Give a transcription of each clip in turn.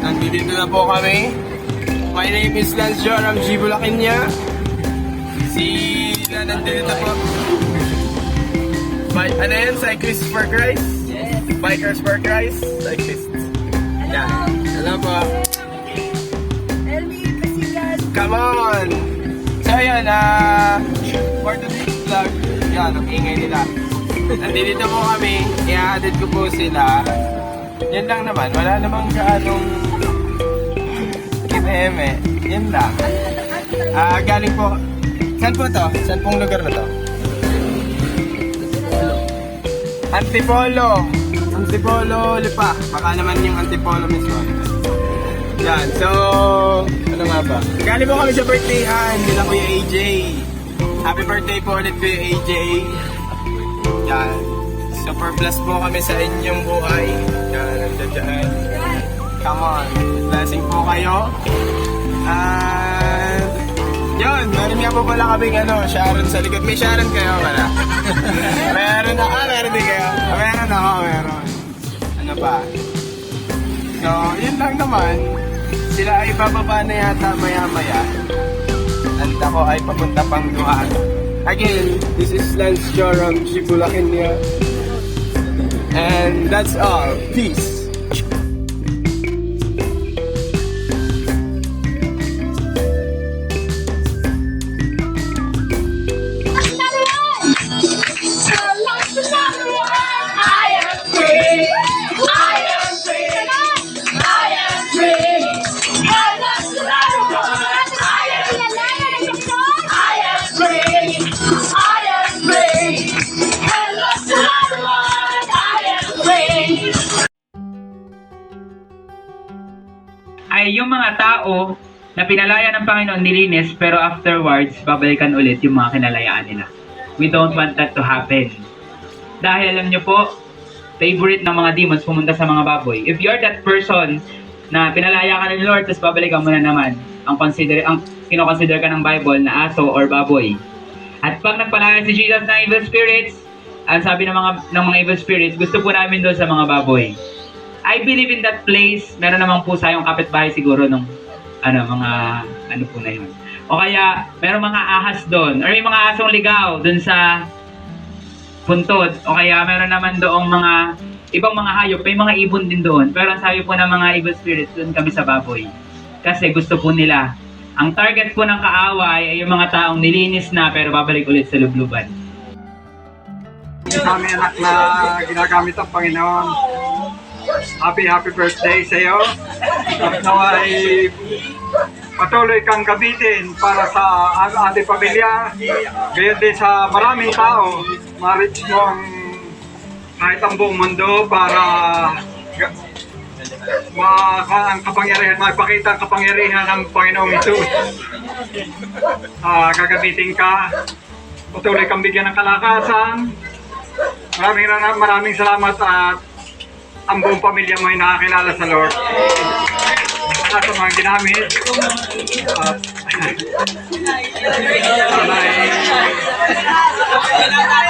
Nandito na po kami. My name is Lance Joram G. Bulakinya. Sila nandito na po. Ano yan? Cyclists for Christ? Yes. Bikers for Christ? Cyclists. Yan. Hello po. Elmi Kasigan. Come on! So yun, for today's vlog, yan, ang ingay nila. Nandito po kami, i-added ko po sila. Yan lang naman, wala namang gaanong kimeme. Yan lang. Galing po, saan po to? Saan pong lugar na to? Antipolo. Antipolo, Lipa. Baka naman yung Antipolo mismo. Yan, so, ano nga ba? Galing po kami sa birthdayhan nila Kuya AJ. Happy birthday po ulit Kuya AJ. Yan, super blessed po kami sa inyong buhay. Yan, nandiyan. Come on, blessing po kayo. And, yun, meron nga po pala kaming Sharon sa likod. May Sharon kayo pala. Meron ako, meron din kayo. Meron ako, meron. Ano pa? So, yun lang naman. Sila ay bababa na yata maya-maya. And ako ay papunta pang Duhan. Again, this is Lance Joram G. Bulakinya. And that's all. Peace. Ay yung mga tao na pinalaya ng Panginoon nilinis pero afterwards babalikan ulit yung mga kinalayaan nila. We don't want that to happen. Dahil alam nyo po, favorite ng mga demons pumunta sa mga baboy. If you're that person na pinalaya ka ng Lord tapos babalikan mo na naman, ang kinoconsider ka ng Bible na aso or baboy. At pag nagpalaya si Jesus ng evil spirits, ang sabi ng mga evil spirits, gusto po namin doon sa mga baboy. I believe in that place. Meron namang pusa yung kapitbahay siguro nung ano po na yun. O kaya meron mga ahas doon or may mga asong ligaw doon sa puntod. O kaya meron naman doong mga ibang mga hayop, may mga ibon din doon. Pero ang sabi po ng mga evil spirits, doon kami sa baboy. Kasi gusto po nila. Ang target po ng kaaway ay yung mga taong nilinis na pero babalik ulit sa lubluban. Kami anak na ginagamit ng Panginoon. Happy birthday sa iyo. At naway patuloy kang gamitin para sa ating pamilya. Gayon din sa maraming tao. Ma-reach mo kahit ang buong mundo para maipakita ang kapangyarihan ng Panginoong Hesus. Gagamitin ka. Patuloy kang bigyan ng kalakasan. Maraming salamat at ang buong pamilya mo ay nakakilala sa Lord. At sa mga ginamit at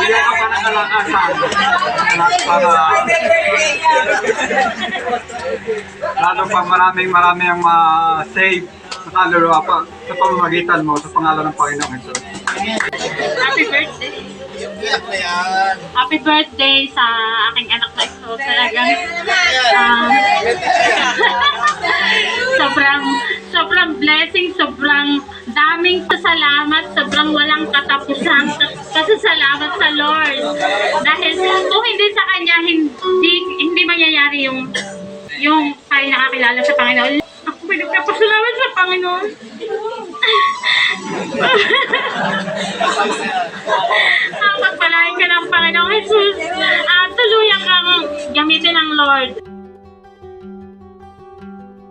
bigyan ka pa ng kalakasan para lalo pa maraming ang ma-save sa kaluluwa pa sa pamamagitan mo sa pangalan ng Panginoong Hesus. Happy birthday! Happy birthday sa aking anak na ito. Talagang sobrang blessing, sobrang daming pasalamat, sobrang walang katapusang pasasalamat sa Lord. Dahil kung hindi sa Kanya, hindi mangyayari yung tayo nakakilala sa Panginoon. Ako may nagpapasalamat sa Panginoon. Pagpalain ka ng Panginoong Jesus, tuluyang kang gamitin ng Lord.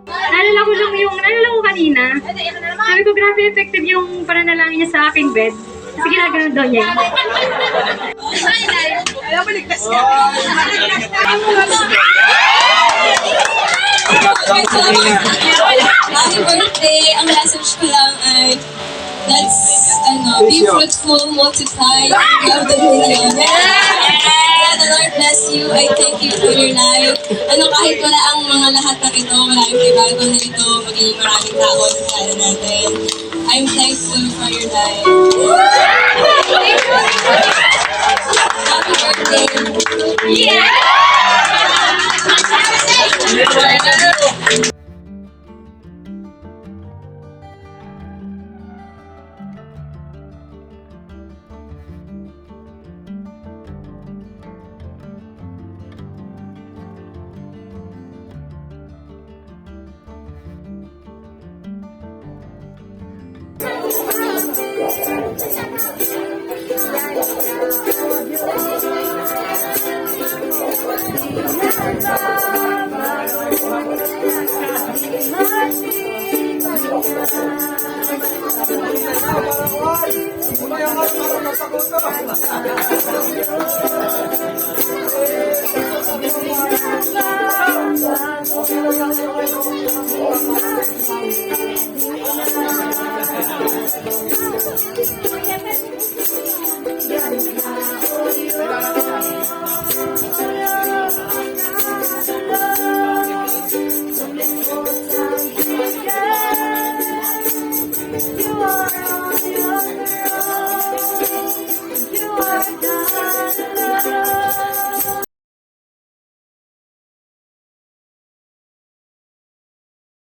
Nalala ko kanina, sabi ko grabe effective yung pananalangin niya sa aking bed. Kasi ginagano'n daw niya. Alam mo, ligtas ka. Happy birthday! Ang message ko lang ay be fruitful, multiply, love the million. The Lord bless you. I thank you for your life. Kahit wala ang mga lahat ng ito, maraming pribago na ito, magiging maraming tao sa kaya natin. I'm thankful for your life. Happy birthday. You are